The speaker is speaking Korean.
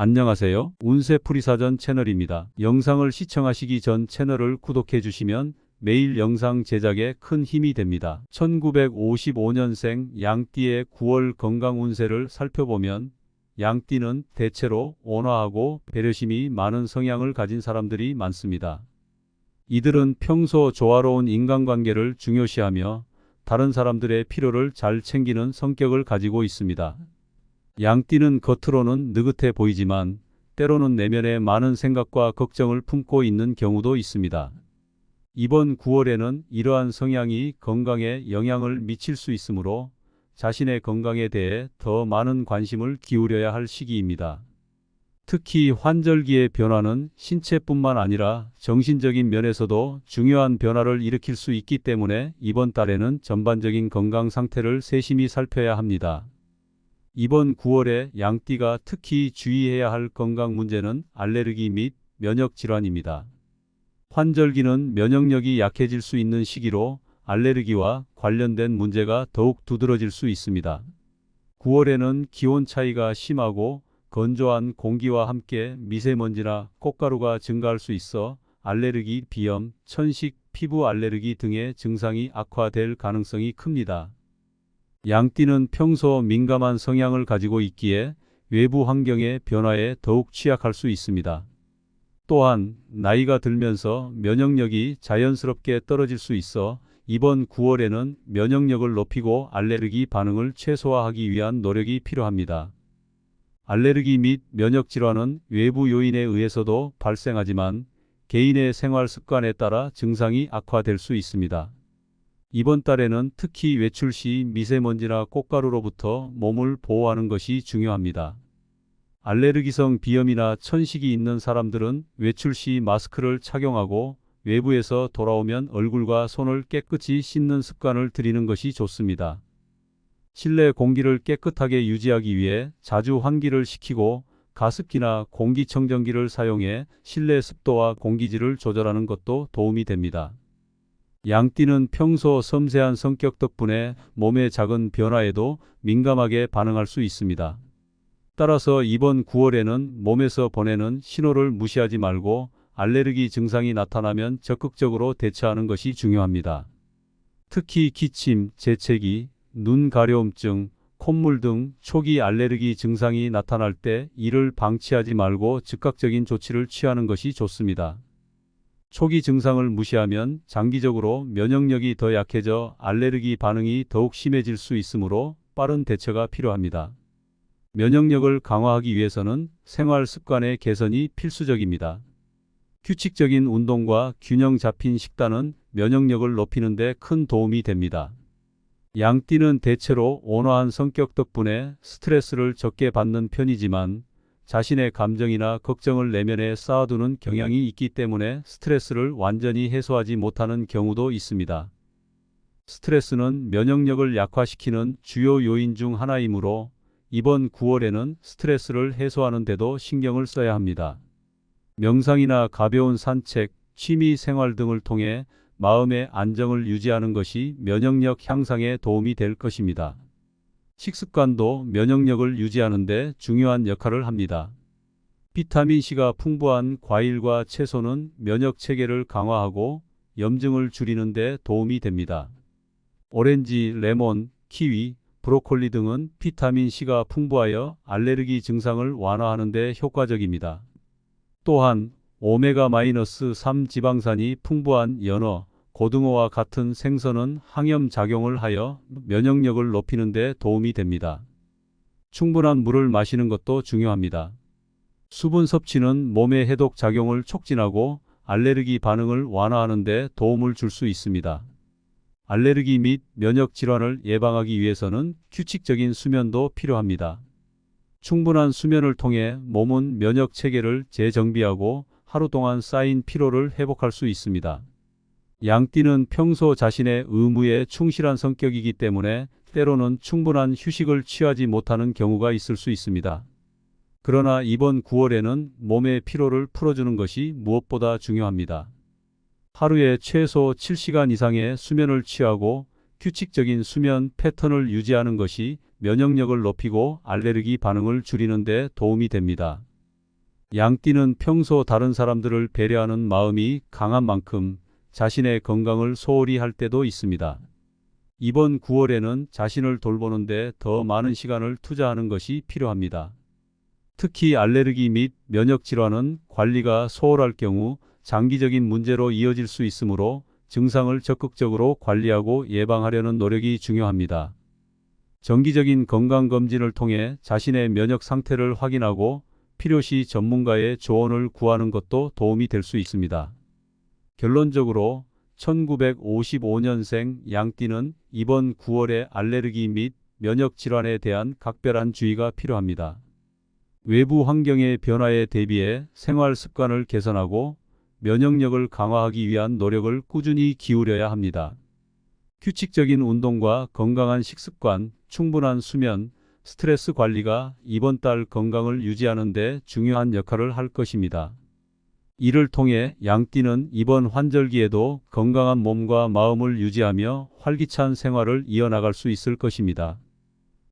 안녕하세요. 운세풀이사전 채널입니다. 영상을 시청하시기 전 채널을 구독해 주시면 매일 영상 제작에 큰 힘이 됩니다. 1955년생 양띠의 9월 건강 운세를 살펴보면 양띠는 대체로 온화하고 배려심이 많은 성향을 가진 사람들이 많습니다. 이들은 평소 조화로운 인간관계를 중요시하며 다른 사람들의 필요를 잘 챙기는 성격을 가지고 있습니다. 양띠는 겉으로는 느긋해 보이지만 때로는 내면에 많은 생각과 걱정을 품고 있는 경우도 있습니다. 이번 9월에는 이러한 성향이 건강에 영향을 미칠 수 있으므로 자신의 건강에 대해 더 많은 관심을 기울여야 할 시기입니다. 특히 환절기의 변화는 신체뿐만 아니라 정신적인 면에서도 중요한 변화를 일으킬 수 있기 때문에 이번 달에는 전반적인 건강 상태를 세심히 살펴야 합니다. 이번 9월에 양띠가 특히 주의해야 할 건강 문제는 알레르기 및 면역 질환입니다. 환절기는 면역력이 약해질 수 있는 시기로 알레르기와 관련된 문제가 더욱 두드러질 수 있습니다. 9월에는 기온 차이가 심하고 건조한 공기와 함께 미세먼지나 꽃가루가 증가할 수 있어 알레르기, 비염, 천식, 피부 알레르기 등의 증상이 악화될 가능성이 큽니다. 양띠는 평소 민감한 성향을 가지고 있기에 외부 환경의 변화에 더욱 취약할 수 있습니다. 또한 나이가 들면서 면역력이 자연스럽게 떨어질 수 있어 이번 9월에는 면역력을 높이고 알레르기 반응을 최소화하기 위한 노력이 필요합니다. 알레르기 및 면역 질환은 외부 요인에 의해서도 발생하지만 개인의 생활 습관에 따라 증상이 악화될 수 있습니다. 이번 달에는 특히 외출 시 미세먼지나 꽃가루로부터 몸을 보호하는 것이 중요합니다. 알레르기성 비염이나 천식이 있는 사람들은 외출 시 마스크를 착용하고 외부에서 돌아오면 얼굴과 손을 깨끗이 씻는 습관을 들이는 것이 좋습니다. 실내 공기를 깨끗하게 유지하기 위해 자주 환기를 시키고 가습기나 공기청정기를 사용해 실내 습도와 공기질을 조절하는 것도 도움이 됩니다. 양띠는 평소 섬세한 성격 덕분에 몸의 작은 변화에도 민감하게 반응할 수 있습니다. 따라서 이번 9월에는 몸에서 보내는 신호를 무시하지 말고 알레르기 증상이 나타나면 적극적으로 대처하는 것이 중요합니다. 특히 기침, 재채기, 눈 가려움증, 콧물 등 초기 알레르기 증상이 나타날 때 이를 방치하지 말고 즉각적인 조치를 취하는 것이 좋습니다. 초기 증상을 무시하면 장기적으로 면역력이 더 약해져 알레르기 반응이 더욱 심해질 수 있으므로 빠른 대처가 필요합니다. 면역력을 강화하기 위해서는 생활 습관의 개선이 필수적입니다. 규칙적인 운동과 균형 잡힌 식단은 면역력을 높이는 데 큰 도움이 됩니다. 양띠는 대체로 온화한 성격 덕분에 스트레스를 적게 받는 편이지만 자신의 감정이나 걱정을 내면에 쌓아두는 경향이 있기 때문에 스트레스를 완전히 해소하지 못하는 경우도 있습니다. 스트레스는 면역력을 약화시키는 주요 요인 중 하나이므로 이번 9월에는 스트레스를 해소하는 데도 신경을 써야 합니다. 명상이나 가벼운 산책, 취미 생활 등을 통해 마음의 안정을 유지하는 것이 면역력 향상에 도움이 될 것입니다. 식습관도 면역력을 유지하는 데 중요한 역할을 합니다. 비타민C가 풍부한 과일과 채소는 면역 체계를 강화하고 염증을 줄이는 데 도움이 됩니다. 오렌지, 레몬, 키위, 브로콜리 등은 비타민C가 풍부하여 알레르기 증상을 완화하는 데 효과적입니다. 또한 오메가-3 지방산이 풍부한 연어, 고등어와 같은 생선은 항염 작용을 하여 면역력을 높이는 데 도움이 됩니다. 충분한 물을 마시는 것도 중요합니다. 수분 섭취는 몸의 해독 작용을 촉진하고 알레르기 반응을 완화하는 데 도움을 줄 수 있습니다. 알레르기 및 면역 질환을 예방하기 위해서는 규칙적인 수면도 필요합니다. 충분한 수면을 통해 몸은 면역 체계를 재정비하고 하루 동안 쌓인 피로를 회복할 수 있습니다. 양띠는 평소 자신의 의무에 충실한 성격이기 때문에 때로는 충분한 휴식을 취하지 못하는 경우가 있을 수 있습니다. 그러나 이번 9월에는 몸의 피로를 풀어주는 것이 무엇보다 중요합니다. 하루에 최소 7시간 이상의 수면을 취하고 규칙적인 수면 패턴을 유지하는 것이 면역력을 높이고 알레르기 반응을 줄이는 데 도움이 됩니다. 양띠는 평소 다른 사람들을 배려하는 마음이 강한 만큼 자신의 건강을 소홀히 할 때도 있습니다. 이번 9월에는 자신을 돌보는데 더 많은 시간을 투자하는 것이 필요합니다. 특히 알레르기 및 면역 질환은 관리가 소홀할 경우 장기적인 문제로 이어질 수 있으므로 증상을 적극적으로 관리하고 예방하려는 노력이 중요합니다. 정기적인 건강검진을 통해 자신의 면역 상태를 확인하고 필요시 전문가의 조언을 구하는 것도 도움이 될 수 있습니다. 결론적으로 1955년생 양띠는 이번 9월에 알레르기 및 면역 질환에 대한 각별한 주의가 필요합니다. 외부 환경의 변화에 대비해 생활 습관을 개선하고 면역력을 강화하기 위한 노력을 꾸준히 기울여야 합니다. 규칙적인 운동과 건강한 식습관, 충분한 수면, 스트레스 관리가 이번 달 건강을 유지하는 데 중요한 역할을 할 것입니다. 이를 통해 양띠는 이번 환절기에도 건강한 몸과 마음을 유지하며 활기찬 생활을 이어나갈 수 있을 것입니다.